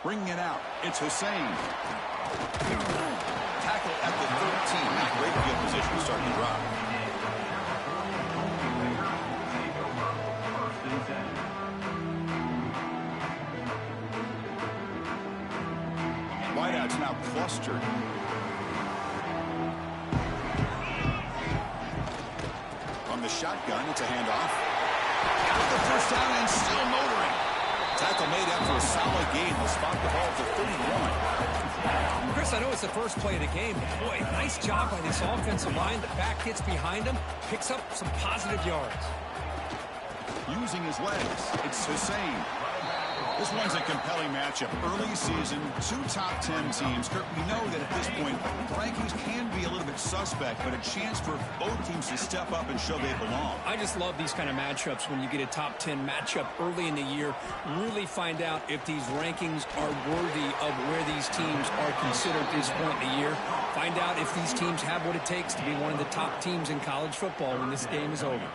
Bringing it out, it's Hussein. Tackle at the 13. Not great field position to start the drive. Wideouts now clustered. From the shotgun, it's a handoff. Got the first down and still motoring. Tackle made after a solid gain. Will spot the ball to 31. Chris, I know it's the first play of the game, but boy, nice job by this offensive line. The back gets behind him, picks up some positive yards. Using his legs, it's Hussein. This one's a compelling matchup. Early season, 2 top 10 teams. Kirk, we know that at this point, the rankings can be a little bit suspect, but a chance for both teams to step up and show they belong. I just love these kind of matchups when you get a top 10 matchup early in the year. Really find out if these rankings are worthy of where these teams are considered at this point in the year. Find out if these teams have what it takes to be one of the top teams in college football when this game is over.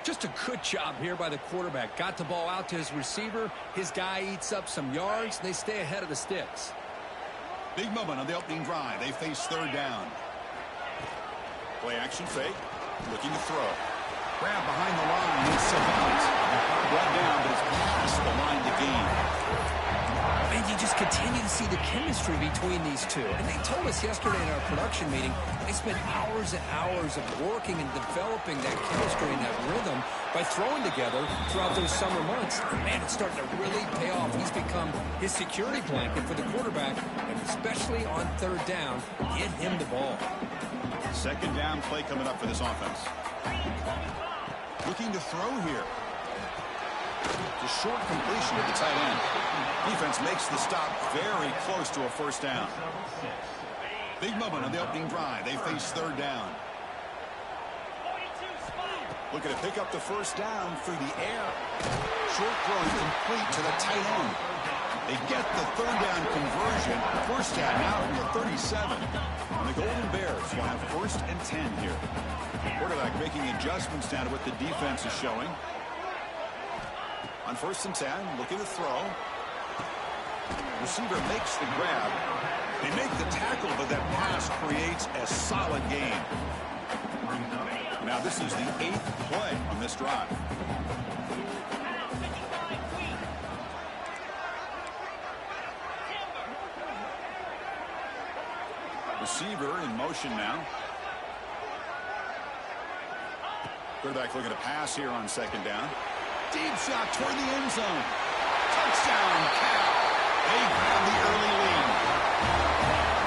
Just a good job here by the quarterback. Got the ball out to his receiver. His guy eats up some yards. They stay ahead of the sticks. Big moment on the opening drive. They face third down. Play action fake. Looking to throw. Grab behind the line. It's Savant. Brought down, but it's past the line to gain. And you just continue to see the chemistry between these two. And they told us yesterday in our production meeting, they spent hours and hours of working and developing that chemistry and that rhythm by throwing together throughout those summer months. And man, it's starting to really pay off. He's become his security blanket for the quarterback, and especially on third down, get him the ball. Second down play coming up for this offense. Looking to throw here. The short completion to the tight end. Defense makes the stop very close to a first down. Big moment on the opening drive. They face third down. Looking to pick up the first down through the air. Short throw complete to the tight end. They get the third down conversion. First down now from the 37. And the Golden Bears will have first and 10 here. Quarterback making adjustments down to what the defense is showing. On first and 10, looking to throw. Receiver makes the grab. They make the tackle, but that pass creates a solid gain. Now this is the 8th play on this drive. Receiver in motion now. Quarterback looking to pass here on second down. Deep shot toward the end zone. Touchdown, Cal. They grab the early lead.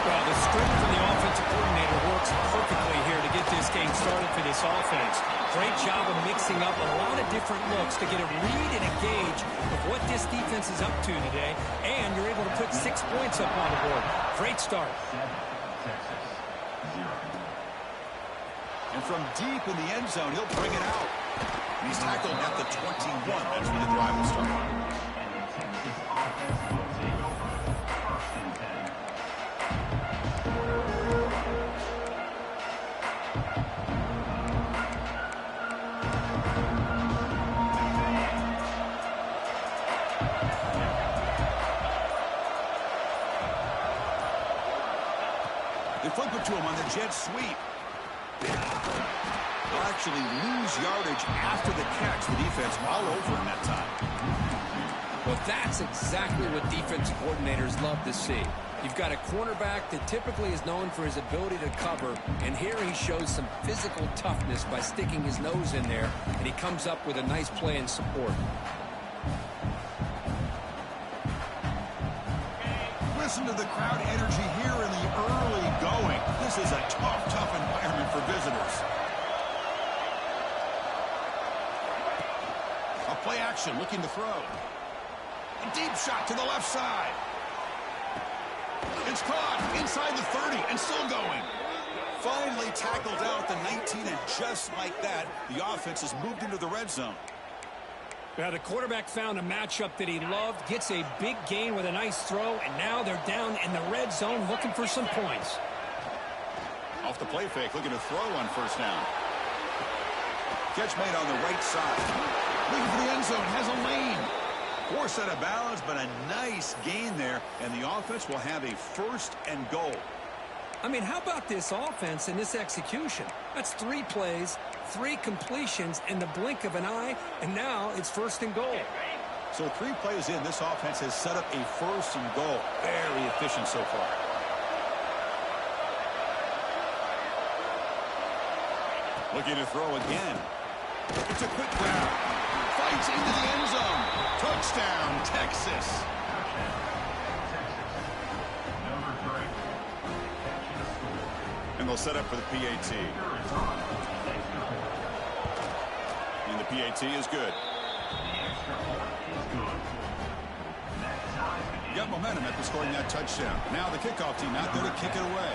Well, the strength of the offensive coordinator works perfectly here to get this game started for this offense. Great job of mixing up a lot of different looks to get a read and a gauge of what this defense is up to today. And you're able to put 6 points up on the board. Great start. And from deep in the end zone, he'll bring it out. He's tackled at the 21. That's where the drive will start. They flip it to him on the jet sweep. They'll actually lose yardage after the catch. The defense all over him that time. Well, that's exactly what defense coordinators love to see. You've got a cornerback that typically is known for his ability to cover, and here he shows some physical toughness by sticking his nose in there, and he comes up with a nice play in support. Listen to the crowd energy here in the early going. This is a tough environment for visitors. A play action, looking to throw. A deep shot to the left side. It's caught inside the 30 and still going. Finally tackled out at the 19, and just like that, the offense has moved into the red zone. Now, the quarterback found a matchup that he loved, gets a big gain with a nice throw, and now they're down in the red zone looking for some points. Off the play fake, looking to throw on first down. Catch made on the right side. Looking for the end zone, has a lane. Poor set of balance, but a nice gain there, and the offense will have a first and goal. I mean, how about this offense and this execution? That's 3 plays, 3 completions in the blink of an eye, and now it's first and goal. So 3 plays in, this offense has set up a first and goal. Very efficient so far. Looking to throw again. It's a quick grab. Fights into the end zone. Touchdown, Texas. And they'll set up for the PAT. And the PAT is good. Got momentum after scoring that touchdown. Now the kickoff team out there to kick it away.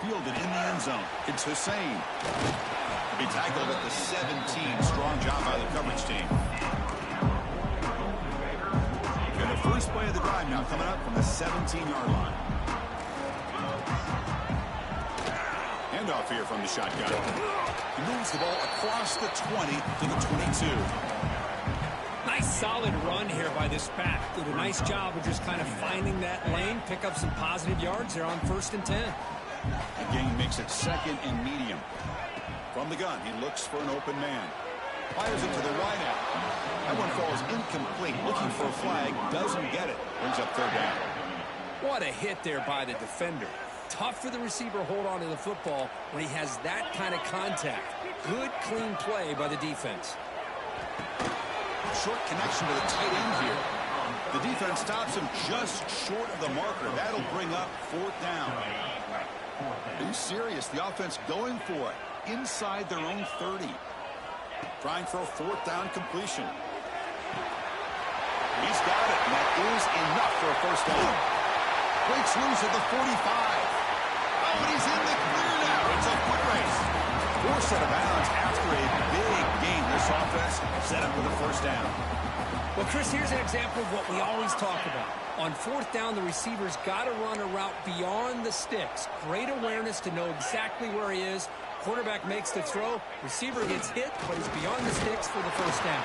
Fielded in the end zone. It's Hussein. To be tackled at the 17. Strong job by the coverage team. And the first play of the drive now coming up from the 17-yard line. Handoff here from the shotgun. He moves the ball across the 20 to the 22. Nice solid run here by this pack. Did a nice job of just kind of finding that lane, pick up some positive yards there on 1st and 10. The gain makes it 2nd and medium. From the gun, he looks for an open man. Fires it to the wide out. That one falls incomplete. Looking for a flag, doesn't get it. Brings up 3rd down. What a hit there by the defender. Tough for the receiver to hold on to the football when he has that kind of contact. Good, clean play by the defense. Short connection to the tight end here. The defense stops him just short of the marker. That'll bring up 4th down. Are you serious? The offense going for it inside their own 30. Trying for a 4th down completion. He's got it, and that is enough for a 1st down. Breaks loose at the 45. Oh, and he's in the clear now. It's a foot race. Poor set of balance after a big gain. This offense set up with a 1st down. Well, Chris, here's an example of what we always talk about. On 4th down, the receiver's got to run a route beyond the sticks. Great awareness to know exactly where he is. Quarterback makes the throw. Receiver gets hit, but he's beyond the sticks for the 1st down.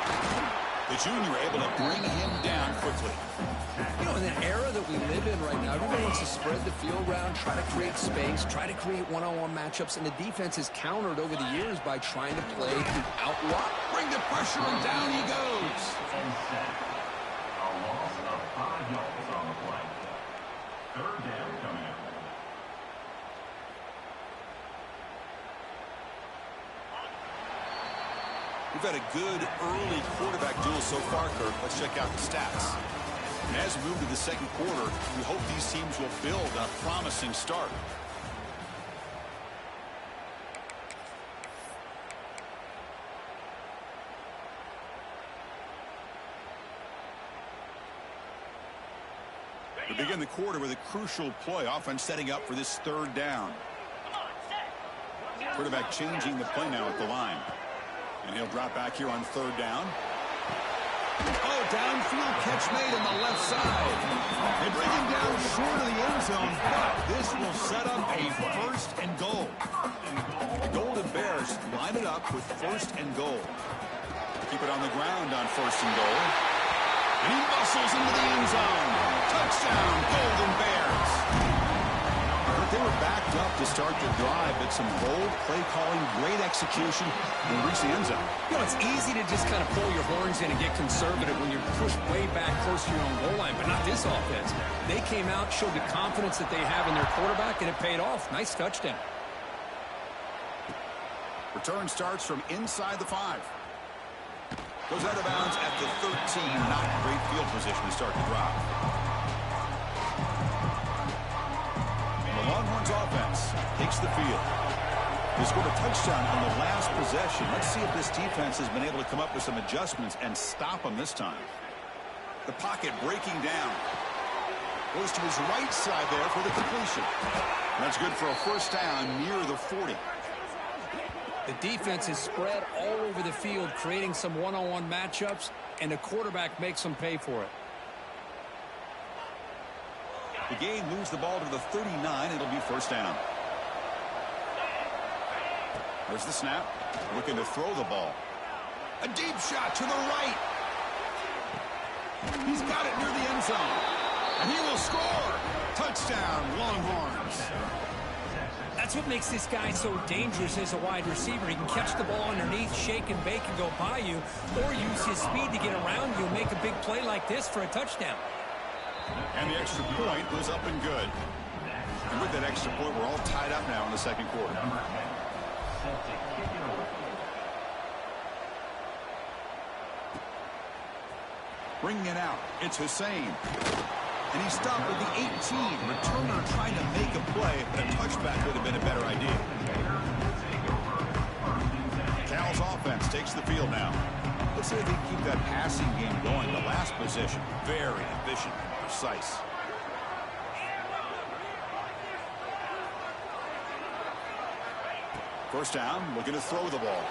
The junior able to bring him down quickly. You know, in the era that we live in right now, everybody wants to spread the field around, try to create space, try to create one-on-one matchups, and the defense is countered over the years by trying to play out wide. Bring the pressure, and down he goes. A loss of 5 yards on the play. 3rd down coming up. We've had a good early quarterback duel so far, Kirk. Let's check out the stats. And as we move to the 2nd quarter, we hope these teams will build on a promising start. We begin the quarter with a crucial play. Offense setting up for this 3rd down. Quarterback changing the play now at the line. And he'll drop back here on 3rd down. Oh, downfield catch made on the left side. They bring him down short of the end zone, but this will set up a 1st and goal. The Golden Bears line it up with 1st and goal. Keep it on the ground on 1st and goal. And he muscles into the end zone. Touchdown, Golden Bears. They were backed up to start the drive, but some bold play calling, great execution, and reach the end zone. You know, it's easy to just kind of pull your horns in and get conservative when you're pushed way back close to your own goal line, but not this offense. They came out, showed the confidence that they have in their quarterback, and it paid off. Nice touchdown. Return starts from inside the 5. Goes out of bounds at the 13. Not great field position to start the drive. The Longhorns offense takes the field. They scored a touchdown on the last possession. Let's see if this defense has been able to come up with some adjustments and stop them this time. The pocket breaking down. Goes to his right side there for the completion. That's good for a 1st down near the 40. The defense is spread all over the field, creating some one-on-one matchups, and the quarterback makes them pay for it. The game moves the ball to the 39. It'll be 1st down. There's the snap. Looking to throw the ball. A deep shot to the right. He's got it near the end zone. And he will score. Touchdown, Longhorns. That's what makes this guy so dangerous as a wide receiver. He can catch the ball underneath, shake and bake and go by you, or use his speed to get around you and make a big play like this for a touchdown. And the extra point was up and good. And with that extra point, we're all tied up now in the second quarter. Bringing it out, it's Hussein. And he stopped with the 18. Returner trying to make a play, but a touchback would have been a better idea. Cal's offense takes the field now. Let's see if they can keep that passing game going. The last possession, very efficient and precise. First down, looking to throw the ball.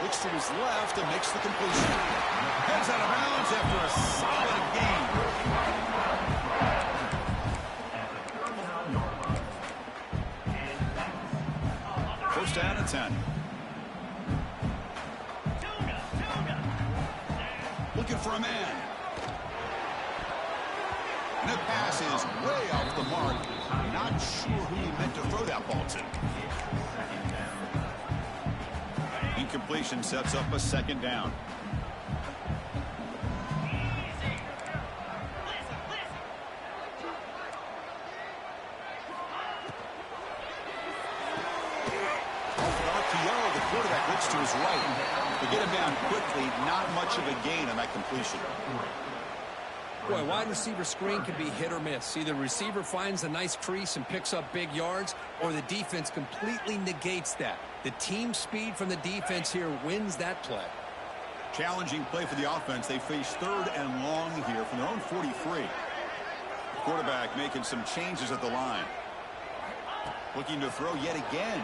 Looks to his left and makes the completion. Heads out of bounds after a solid game. First down and 10. Looking for a man. And the pass is way off the mark. Not sure who he meant to throw that ball to. Incompletion sets up a second down. RPO, the quarterback looks to his right. To get him down quickly, not much of a gain on that completion. Boy, wide receiver screen can be hit or miss. Either receiver finds a nice crease and picks up big yards, or the defense completely negates that. The team speed from the defense here wins that play. Challenging play for the offense. They face third and long here from their own 43. Quarterback making some changes at the line. Looking to throw yet again.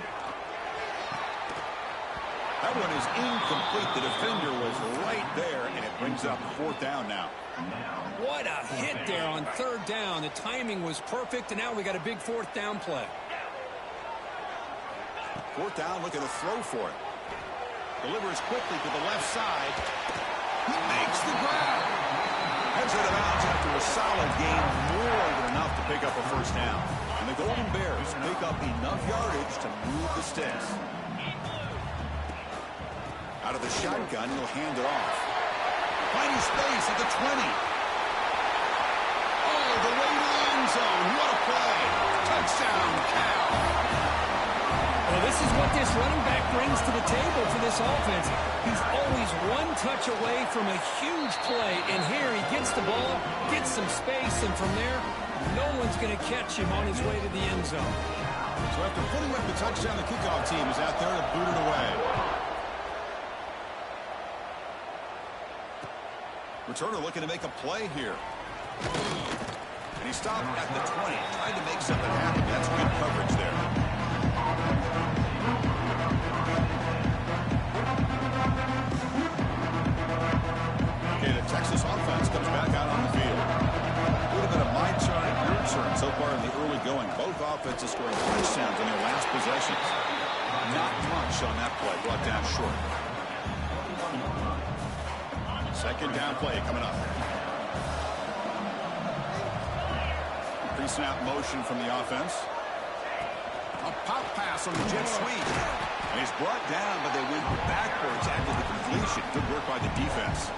That one is incomplete. The defender was right there, and it brings up fourth down now. What a hit there on third down. The timing was perfect, and now we got a big fourth down play. Fourth down, looking to throw for it. Delivers quickly to the left side. He makes the grab. Heads out of bounds after a solid gain, more than enough to pick up a first down. And the Golden Bears pick up enough yardage to move the sticks. Out of the shotgun, he'll hand it off. Finding space at the 20. Oh, the way to the end zone. What a play. Touchdown, Cal. Well, this is what this running back brings to the table for this offense. He's always one touch away from a huge play, and here he gets the ball, gets some space, and from there, no one's going to catch him on his way to the end zone. So after putting up the touchdown, the kickoff team is out there to boot it away. Returner looking to make a play here. And he stopped at the 20, trying to make something happen. That's good coverage there. Okay, the Texas offense comes back out on the field. A little bit of my turn and your turn so far in the early going. Both offenses scoring touchdowns on their last possessions. Not much on that play, brought down short. Second down play coming up. Pre-snap motion from the offense. A pop pass on the jet sweep. And he's brought down, but they went backwards after the completion. Good work by the defense.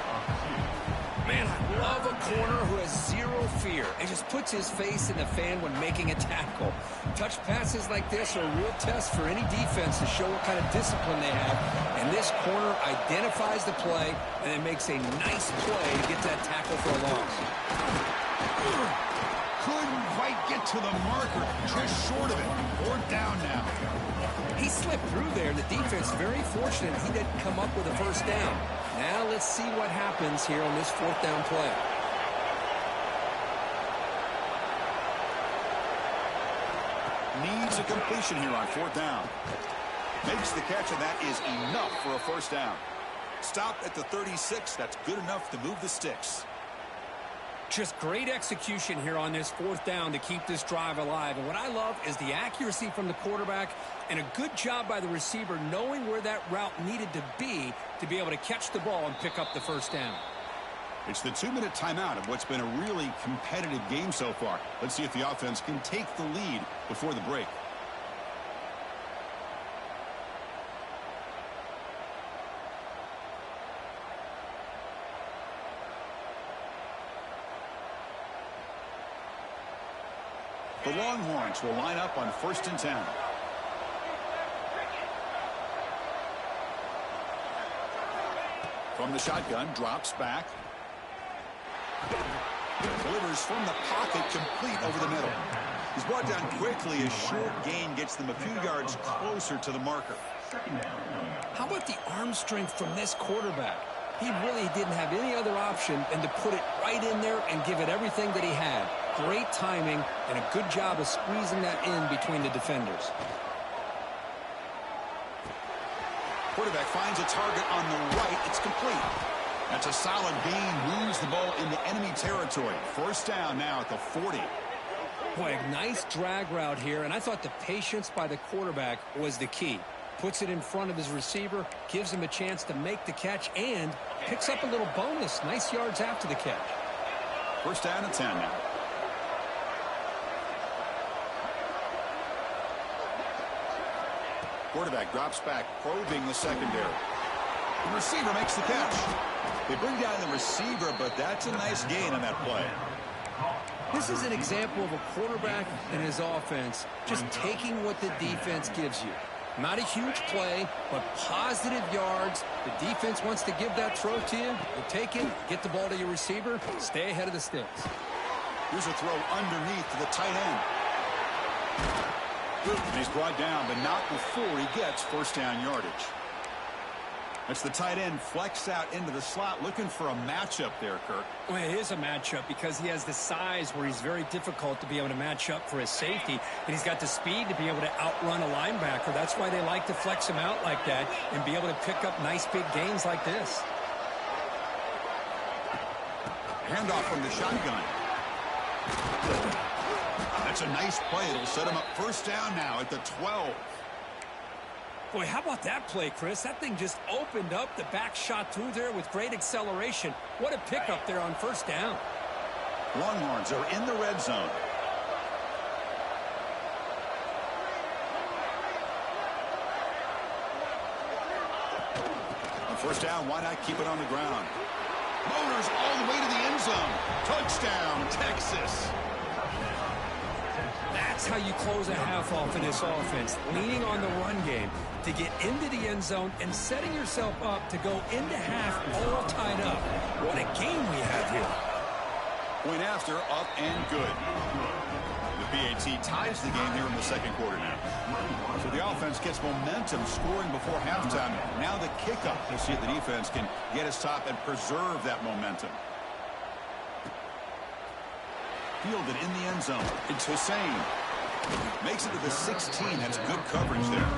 Man, I love a corner who has zero fear and just puts his face in the fan when making a tackle. Touch passes like this are a real test for any defense to show what kind of discipline they have. And this corner identifies the play and then makes a nice play to get that tackle for a loss. Couldn't quite get to the marker, just short of it. Fourth down now. He slipped through there. The defense very fortunate he didn't come up with a first down. Now let's see what happens here on this fourth down play. Needs a completion here on fourth down. Makes the catch, and that is enough for a first down. Stop at the 36. That's good enough to move the sticks. Just great execution here on this fourth down to keep this drive alive. And what I love is the accuracy from the quarterback and a good job by the receiver knowing where that route needed to be able to catch the ball and pick up the first down. It's the 2-minute timeout of what's been a really competitive game so far. Let's see if the offense can take the lead before the break. The Longhorns will line up on 1st and 10. From the shotgun, drops back. Delivers from the pocket, complete over the middle. He's brought down quickly. A short gain gets them a few yards closer to the marker. How about the arm strength from this quarterback? He really didn't have any other option than to put it right in there and give it everything that he had. Great timing and a good job of squeezing that in between the defenders. Quarterback finds a target on the right. It's complete. That's a solid gain. Moves the ball into enemy territory. First down now at the 40. Boy, a nice drag route here, and I thought the patience by the quarterback was the key. Puts it in front of his receiver, gives him a chance to make the catch, and picks up a little bonus. Nice yards after the catch. First down at 10 now. Quarterback drops back, probing the secondary. The receiver makes the catch. They bring down the receiver, but that's a nice gain on that play. This is an example of a quarterback and his offense just taking what the defense gives you. Not a huge play, but positive yards. The defense wants to give that throw to you. You take it, get the ball to your receiver, stay ahead of the sticks. Here's a throw underneath to the tight end. And he's brought down, but not before he gets first down yardage. That's the tight end flexed out into the slot, looking for a matchup there, Kirk. Well, it is a matchup because he has the size where he's very difficult to be able to match up for his safety, and he's got the speed to be able to outrun a linebacker. That's why they like to flex him out like that and be able to pick up nice big gains like this. Handoff from the shotgun. That's a nice play. It'll set him up first down now at the 12. Boy, how about that play, Chris? That thing just opened up. The back shot through there with great acceleration. What a pickup there on first down. Longhorns are in the red zone. On first down, why not keep it on the ground? Motors all the way to the end zone. Touchdown, Texas. That's how you close a half off in this offense, leaning on the run game to get into the end zone and setting yourself up to go into half all tied up. What a game we have here. Point after, up and good. The PAT ties the game here in the second quarter now. So the offense gets momentum, scoring before halftime. Now the kickoff. We'll see if the defense can get his top and preserve that momentum. Fielded in the end zone. It's Hussein. Makes it to the 16. That's good coverage there.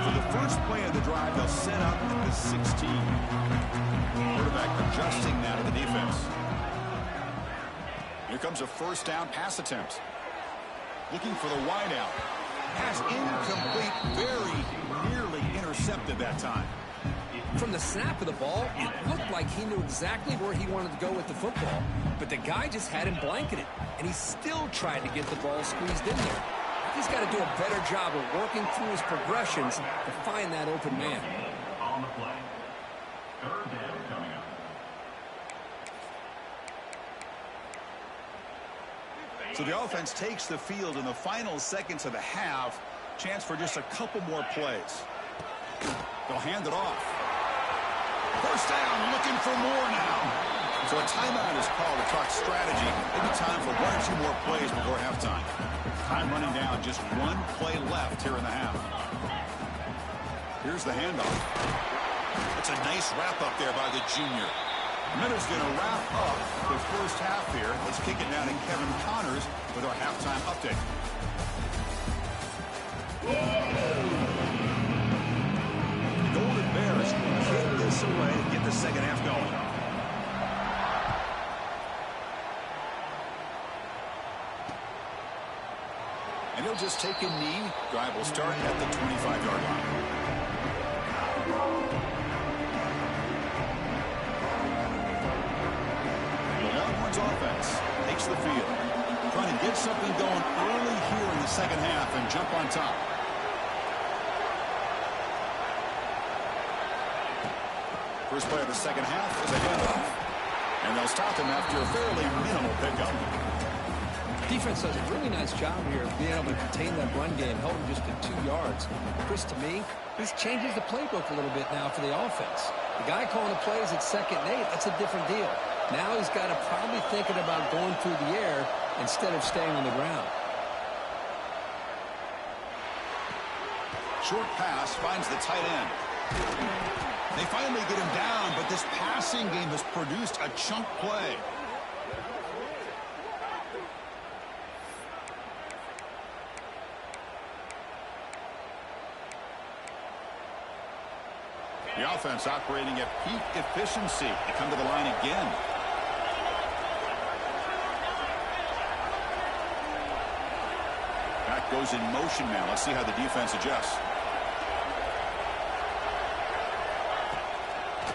For the first play of the drive, they'll set up at the 16. Quarterback adjusting now to the defense. Here comes a first down pass attempt. Looking for the wide out. Pass incomplete, very nearly intercepted that time. From the snap of the ball, it looked like he knew exactly where he wanted to go with the football, but the guy just had him blanketed, and he still tried to get the ball squeezed in there. He's got to do a better job of working through his progressions to find that open man. On the play. Third down coming up. So the offense takes the field in the final seconds of the half. Chance for just a couple more plays. They'll hand it off. First down, looking for more now. So a timeout is called to talk strategy. Maybe time for one or two more plays before halftime. Time running down, just one play left here in the half. Here's the handoff. That's a nice wrap up there by the junior. Miller's going to wrap up the first half here. Let's kick it down to Kevin Connors with our halftime update. minutes away to get the second half going. And he'll just take a knee. Drive will start at the 25-yard line. The Longhorns offense takes the field. Trying to get something going early here in the second half and jump on top. First play of the second half is a handoff. And they'll stop him after a fairly minimal pickup. Defense does a really nice job here of being able to contain that run game, held him just to 2 yards. Chris, to me, this changes the playbook a little bit now for the offense. The guy calling the plays at 2nd and 8, that's a different deal. Now he's got to probably thinking about going through the air instead of staying on the ground. Short pass finds the tight end. They finally get him down, but this passing game has produced a chunk play. The offense operating at peak efficiency. They come to the line again. Back goes in motion now. Let's see how the defense adjusts.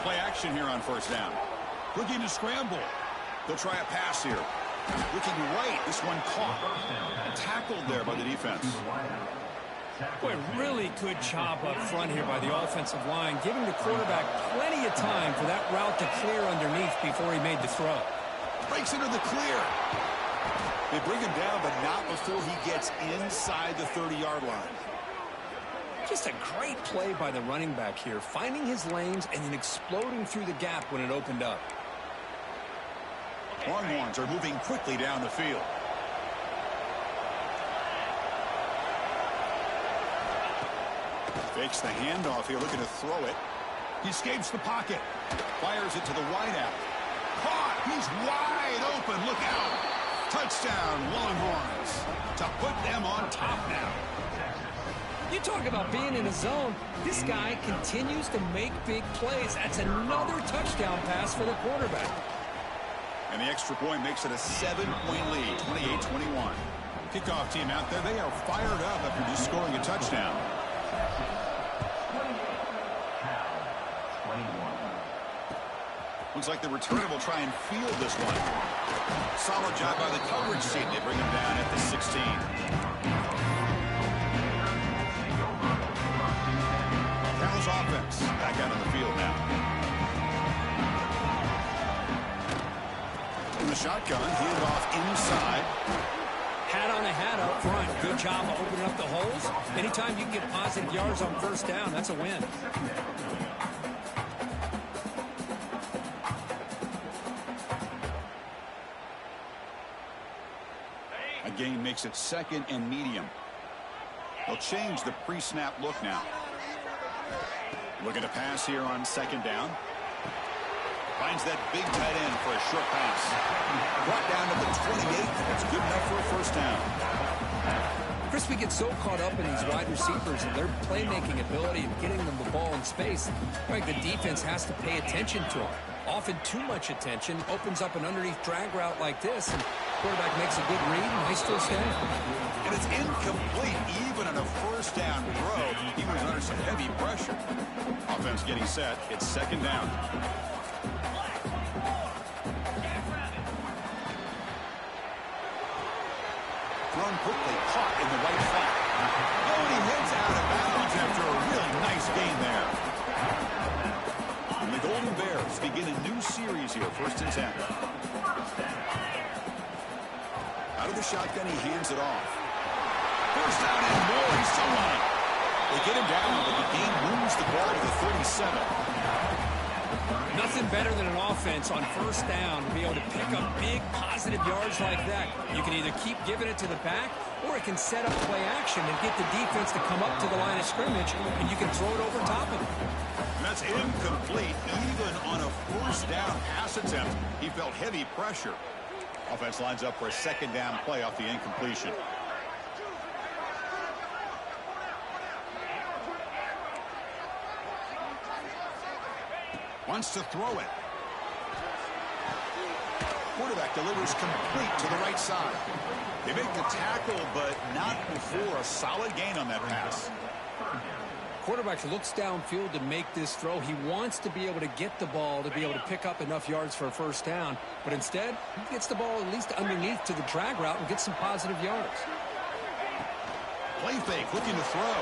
Play action here on first down. Looking to scramble. They'll try a pass here. Looking right. This one caught. Tackled there by the defense. Boy, really good job up front here by the offensive line, giving the quarterback plenty of time for that route to clear underneath before he made the throw. Breaks into the clear. They bring him down, but not before he gets inside the 30-yard line. Just a great play by the running back here, finding his lanes and then exploding through the gap when it opened up. Longhorns are moving quickly down the field. Fakes the handoff here, looking to throw it. He escapes the pocket. Fires it to the wideout. Caught! He's wide open. Look out! Touchdown, Longhorns. To put them on top now. You talk about being in a zone. This guy continues to make big plays. That's another touchdown pass for the quarterback. And the extra point makes it a 7-point lead, 28-21. Kickoff team out there, they are fired up after just scoring a touchdown. Looks like the returner will try and field this one. Solid job by the coverage team. They bring him down at the 16. Cal's offense back out on the field now. In the shotgun, handoff inside. Hat on a hat up front. Good job of opening up the holes. Anytime you can get positive yards on first down, that's a win. A gain makes it 2nd and medium. They'll change the pre-snap look now. Looking to pass here on 2nd down. Finds that big tight end for a short pass. Brought down to the 28. That's good enough for a first down. Chris, we get so caught up in these wide receivers and their playmaking ability and getting them the ball in space. Like the defense has to pay attention to them. Often too much attention opens up an underneath drag route like this, and quarterback makes a good read. Nice first down. And it's incomplete. Even on a first down throw, he was under some heavy pressure. Offense getting set. It's 2nd down. Thrown quickly, caught in the right flat. Oh, and he heads out of bounds after a really nice gain there. And the Golden Bears begin a new series here, 1st and 10. Out of the shotgun, he hands it off. First down and more. He's still running. They get him down, but the game moves the ball to the 37. Nothing better than an offense on first down to be able to pick up big positive yards like that. You can either keep giving it to the back, or it can set up play action and get the defense to come up to the line of scrimmage, and you can throw it over top of them. That's incomplete. Even on a first down pass attempt, he felt heavy pressure. Offense lines up for a 2nd down play off the incompletion. Wants to throw it. Quarterback delivers complete to the right side. They make the tackle, but not before a solid gain on that pass. Quarterback looks downfield to make this throw. He wants to be able to get the ball to be able to pick up enough yards for a first down. But instead, he gets the ball at least underneath to the drag route and gets some positive yards. Play fake, looking to throw.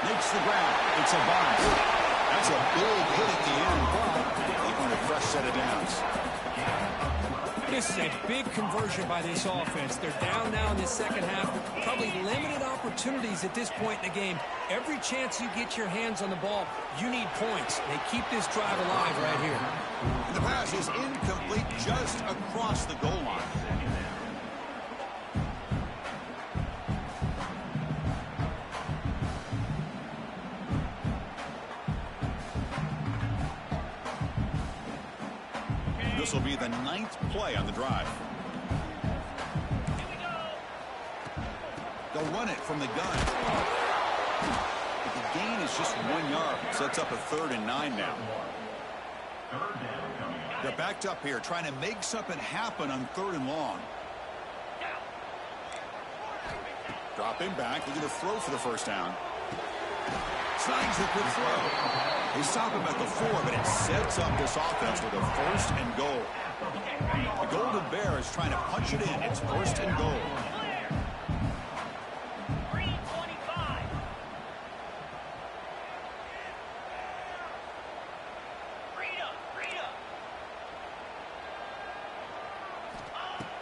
Makes the ground. It's a bomb. That's a big hit at the end, but even a fresh set of downs. This is a big conversion by this offense. They're down now in the second half. Probably limited opportunities at this point in the game. Every chance you get your hands on the ball, you need points. They keep this drive alive right here. And the pass is incomplete just across the goal line. This will be the 9th play on the drive. They'll run it from the gun. But the gain is just 1 yard. Sets up a 3rd and 9 now. They're backed up here, trying to make something happen on 3rd and long. Dropping back, looking to throw for the first down. Snags the quick throw. They stop him at the 4, but it sets up this offense with a 1st and goal. The Golden Bears trying to punch it in. It's 1st and goal.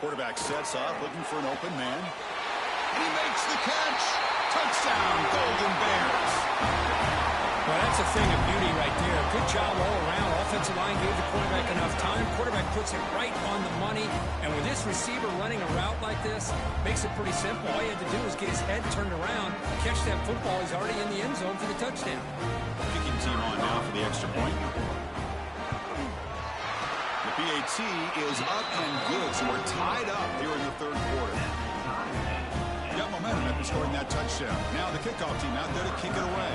Quarterback sets up, looking for an open man. And he makes the catch. Touchdown, Golden Bears. Well, that's a thing of beauty right there. Good job all around. Offensive line gave the quarterback enough time. Quarterback puts it right on the money. And with this receiver running a route like this, makes it pretty simple. All he had to do was get his head turned around, catch that football. He's already in the end zone for the touchdown. Kicking team on now for the extra point. The PAT is up and good, so we're tied up here in the 3rd quarter. Got momentum after scoring that touchdown. Now the kickoff team out there to kick it away.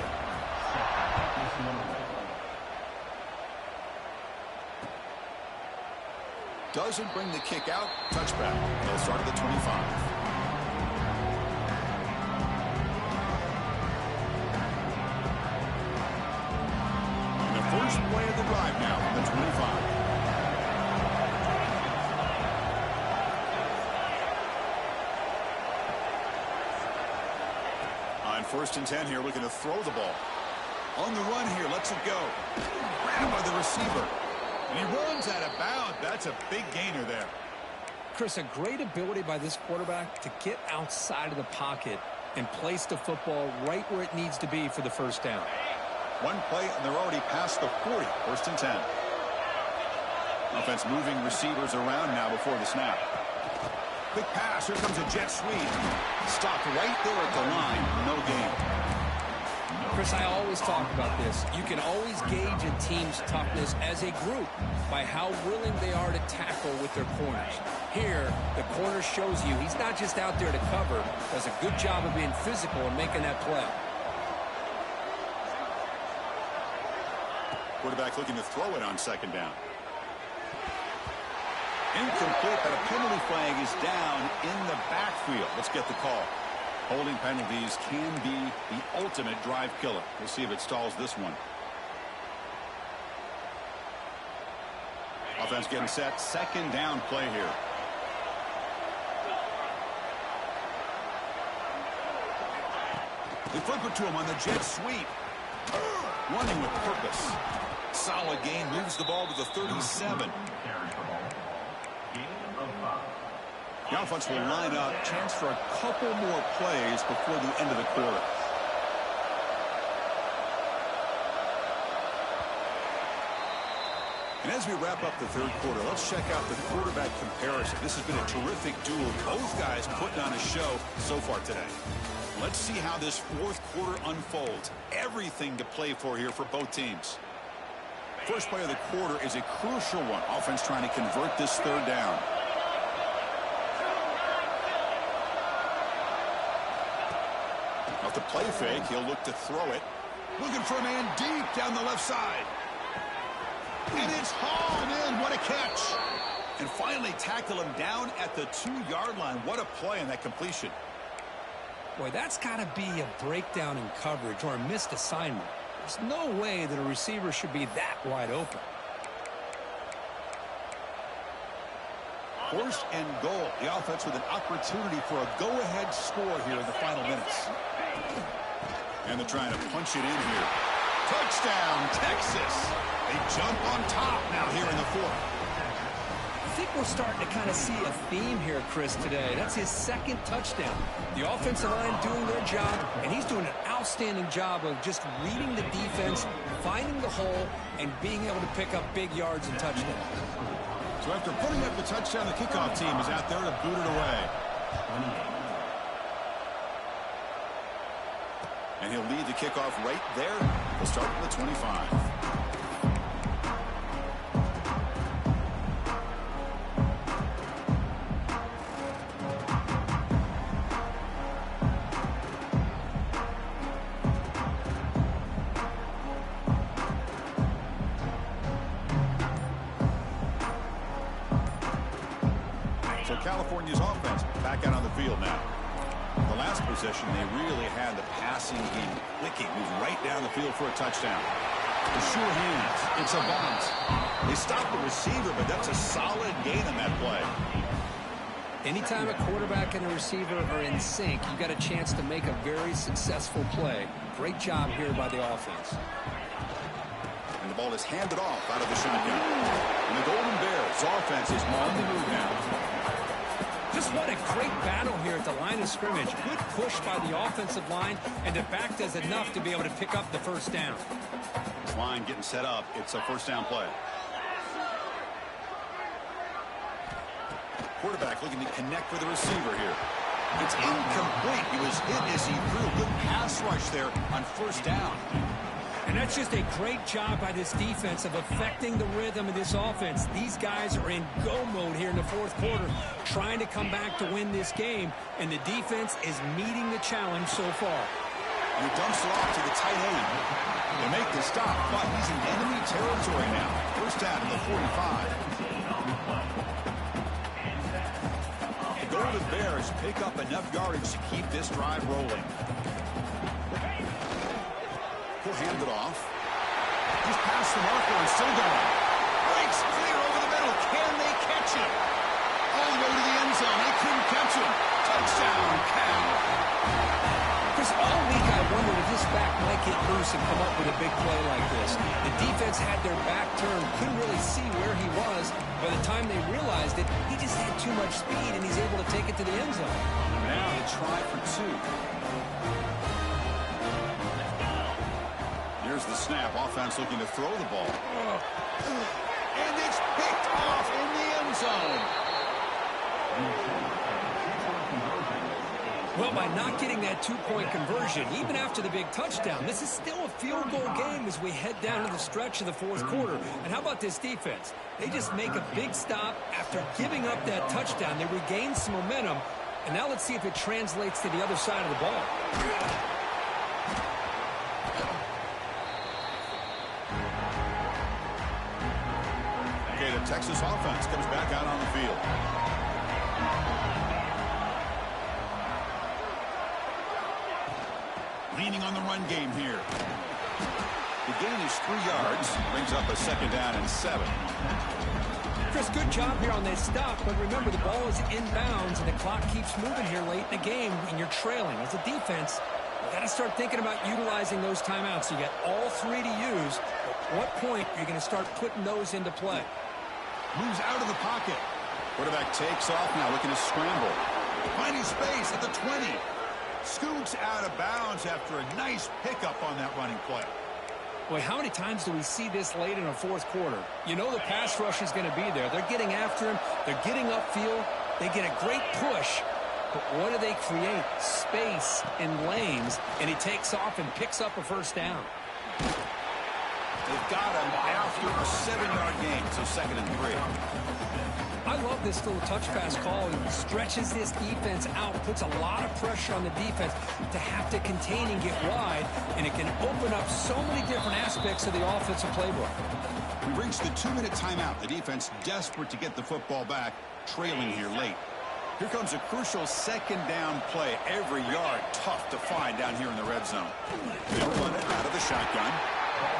Doesn't bring the kick out. Touchback. They'll start at the 25. And the first play of the drive now from the 25. On 1st and 10 here, looking to throw the ball. On the run here, lets it go. Grabbed by the receiver. And he runs out of bounds. That's a big gainer there. Chris, a great ability by this quarterback to get outside of the pocket and place the football right where it needs to be for the first down. One play, and they're already past the 40. 1st and 10. Offense moving receivers around now before the snap. Quick pass. Here comes a jet sweep. Stopped right there at the line. No gain. Chris, I always talk about this. You can always gauge a team's toughness as a group by how willing they are to tackle with their corners. Here, the corner shows you he's not just out there to cover, does a good job of being physical and making that play. Quarterback looking to throw it on 2nd down. Incomplete, but a penalty flag is down in the backfield. Let's get the call. Holding penalties can be the ultimate drive killer. We'll see if it stalls this one. Offense getting set. 2nd down play here. They flip it to him on the jet sweep. Running with purpose. Solid gain. Moves the ball to the 37. The offense will line up. Chance for a couple more plays before the end of the quarter. And as we wrap up the 3rd quarter, let's check out the quarterback comparison. This has been a terrific duel. Both guys putting on a show so far today. Let's see how this 4th quarter unfolds. Everything to play for here for both teams. First play of the quarter is a crucial one. Offense trying to convert this 3rd down. Off the play fake, he'll look to throw it. Looking for a man deep down the left side. And it's hauled in. What a catch. And finally tackle him down at the 2-yard line. What a play on that completion. Boy, that's got to be a breakdown in coverage or a missed assignment. There's no way that a receiver should be that wide open. First and goal. The offense with an opportunity for a go-ahead score here in the final minutes. And they're trying to punch it in here. Touchdown, Texas. They jump on top now here in the fourth. I think we're starting to kind of see a theme here, Chris, today. That's his second touchdown. The offensive line doing their job, and he's doing an outstanding job of just reading the defense, finding the hole, and being able to pick up big yards and touchdowns. So after putting up the touchdown, the kickoff team is out there to boot it away. And he'll lead the kickoff right there. He'll start at the 25. So California's offense back out on the field now. The last possession, they really had the passing game clicking, moving right down the field for a touchdown. The sure hands, it's a bunt. They stopped the receiver, but that's a solid gain on that play. Anytime a quarterback and a receiver are in sync, you've got a chance to make a very successful play. Great job here by the offense. And the ball is handed off out of the shotgun. And the Golden Bears offense is on the move now. Just what a great battle here at the line of scrimmage. Good push by the offensive line, and the back does enough to be able to pick up the first down. This line getting set up. It's a first down play. Quarterback looking to connect with the receiver here. It's incomplete. He was hit as he threw. Good pass rush there on first down. And that's just a great job by this defense of affecting the rhythm of this offense. These guys are in go mode here in the fourth quarter, trying to come back to win this game, and the defense is meeting the challenge so far. And he dumps it off to the tight end. They make the stop, but he's in enemy territory now. First down to the 45. The Golden Bears pick up enough yardage to keep this drive rolling. He'll hand it off. He's past the marker and still going. Breaks clear over the middle. Can they catch him? All the way to the end zone. They couldn't catch him. Touchdown, Cal. Chris, all week I wondered if this back might get loose and come up with a big play like this. The defense had their back turned, couldn't really see where he was. By the time they realized it, he just had too much speed, and he's able to take it to the end zone. Now they try for two. Here's the snap. Offense looking to throw the ball. And it's picked off in the end zone. Well, by not getting that two-point conversion, even after the big touchdown, this is still a field goal game as we head down to the stretch of the fourth quarter. And how about this defense? They just make a big stop after giving up that touchdown. They regain some momentum. And now let's see if it translates to the other side of the ball. Okay, the Texas offense comes back out on the field. Leaning on the run game here. The gain is 3 yards. Brings up a second down and 7. Chris, good job here on that stop, but remember the ball is inbounds and the clock keeps moving here late in the game and you're trailing. As a defense, you got to start thinking about utilizing those timeouts. You got all 3 to use. At what point are you going to start putting those into play? Moves out of the pocket. Quarterback takes off now, looking to scramble. Finding space at the 20. Scoots out of bounds after a nice pickup on that running play. Boy, how many times do we see this late in a fourth quarter? You know the pass rush is going to be there. They're getting after him. They're getting upfield. They get a great push. But what do they create? Space in lanes. And he takes off and picks up a first down. They've got him after a 7-yard gain, so 2nd and 3. I love this little touch pass call. It stretches this defense out, puts a lot of pressure on the defense to have to contain and get wide, and it can open up so many different aspects of the offensive playbook. We reached the 2-minute timeout. The defense desperate to get the football back, trailing here late. Here comes a crucial 2nd down play. Every yard tough to find down here in the red zone. They'll run it out of the shotgun.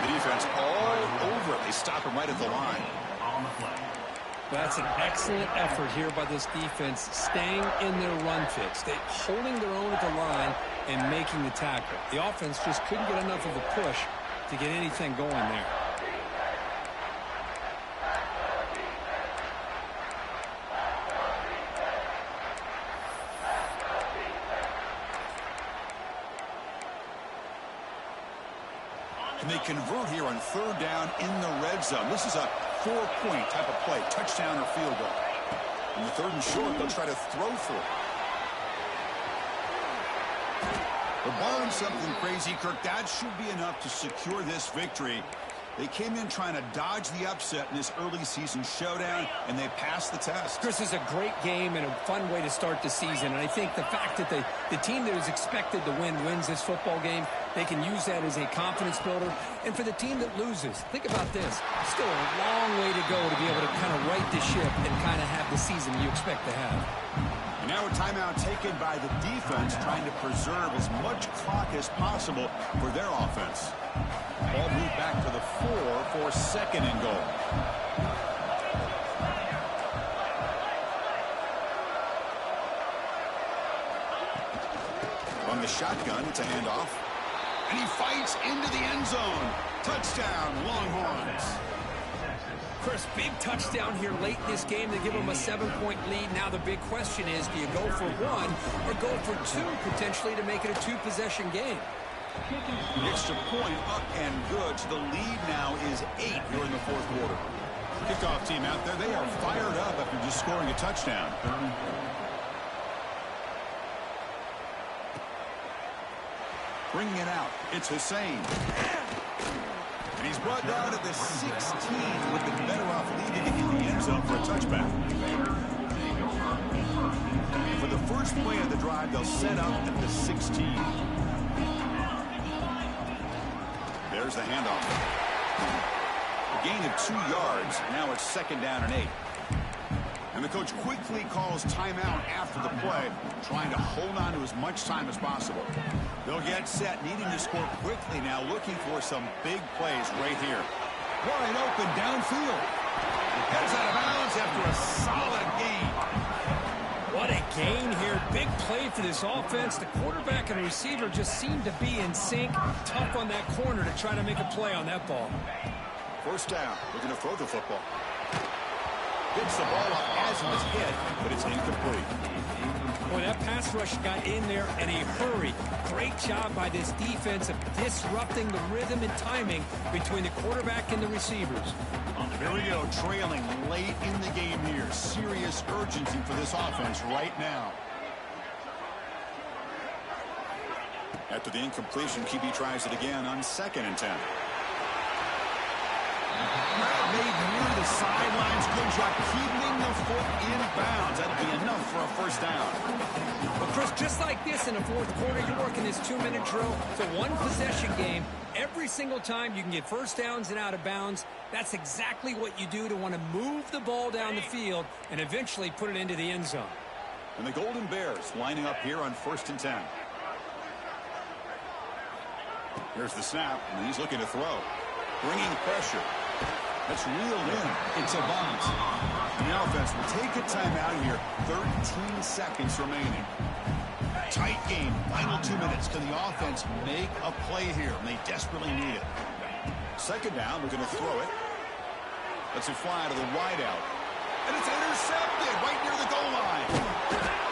The defense all over it. They stop him right at the line. On the play. That's an excellent effort here by this defense, staying in their run fix. They holding their own at the line and making the tackle. The offense just couldn't get enough of a push to get anything going there. And they convert here on 3rd down in the red zone. This is a 4-point type of play, touchdown or field goal. In the 3rd and short, they'll try to throw for it. But barring something crazy, Kirk, that should be enough to secure this victory. They came in trying to dodge the upset in this early season showdown, and they passed the test. Chris, is a great game and a fun way to start the season. And I think the fact that the team that is expected to win wins this football game, they can use that as a confidence builder. And for the team that loses, think about this. Still a long way to go to be able to kind of right the ship and kind of have the season you expect to have. And now a timeout taken by the defense, trying to preserve as much clock as possible for their offense. Ball moved back to the 4 for 2nd and goal. From the shotgun, it's a handoff. And he fights into the end zone. Touchdown, Longhorns. Chris, big touchdown here late in this game to give them a 7-point lead. Now the big question is, do you go for 1 or go for 2 potentially to make it a 2-possession game? The extra point up and good. So the lead now is 8 here in the 4th quarter. Kickoff team out there. They are fired up after just scoring a touchdown. Bringing it out. It's Hussein. And he's brought down to the 16 with the better off leading it in the end zone for a touchback. For the first play of the drive, they'll set up at the 16. There's the handoff. A gain of 2 yards. Now it's 2nd down and 8. And the coach quickly calls timeout after the play, trying to hold on to as much time as possible. They'll get set, needing to score quickly now, looking for some big plays right here. Wide open downfield. Heads out of bounds after a solid gain. What a gain here. Big play for this offense. The quarterback and receiver just seem to be in sync. Tough on that corner to try to make a play on that ball. 1st down. We're going to throw the football. Hits the ball up as it was hit, but it's incomplete. Boy, that pass rush got in there in a hurry. Great job by this defense of disrupting the rhythm and timing between the quarterback and the receivers. Here we go, trailing late in the game here. Serious urgency for this offense right now. After the incompletion, QB tries it again on 2nd and 10. Made near the sidelines. Good job keeping the foot in bounds. That'll be enough for a 1st down. Well, Chris, just like this in the 4th quarter, you're working this 2-minute drill. It's a 1-possession game. Every single time you can get 1st downs and out of bounds. That's exactly what you do to want to move the ball down the field and eventually put it into the end zone. And the Golden Bears lining up here on 1st and 10. Here's the snap, and he's looking to throw. Bringing pressure. That's reeled in. It's Avant. The offense will take a timeout here. 13 seconds remaining. Tight game. Final 2 minutes. Can the offense make a play here? And they desperately need it. 2nd down. We're going to throw it. Lets it fly to the wideout. And it's intercepted right near the goal line.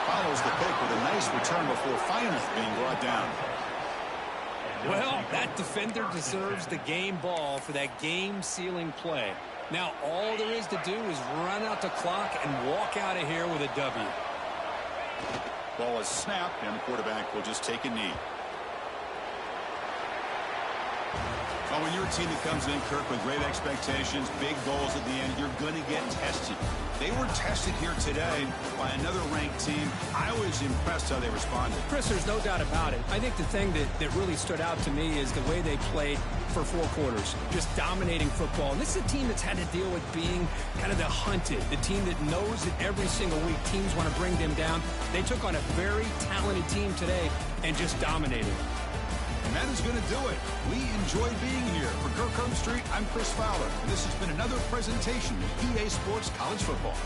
Follows the pick with a nice return before finally being brought down. Well, that defender deserves the game ball for that game-sealing play. Now, all there is to do is run out the clock and walk out of here with a W. Ball is snapped, and the quarterback will just take a knee. Oh, when you're a team that comes in, Kirk, with great expectations, big goals at the end, you're going to get tested. They were tested here today by another ranked team. I was impressed how they responded. Chris, there's no doubt about it. I think the thing that really stood out to me is the way they played for 4 quarters, just dominating football. And this is a team that's had to deal with being kind of the hunted, the team that knows that every single week teams want to bring them down. They took on a very talented team today and just dominated. And that is going to do it. We enjoy being here. For Kirk Street, I'm Chris Fowler. This has been another presentation of EA Sports College Football.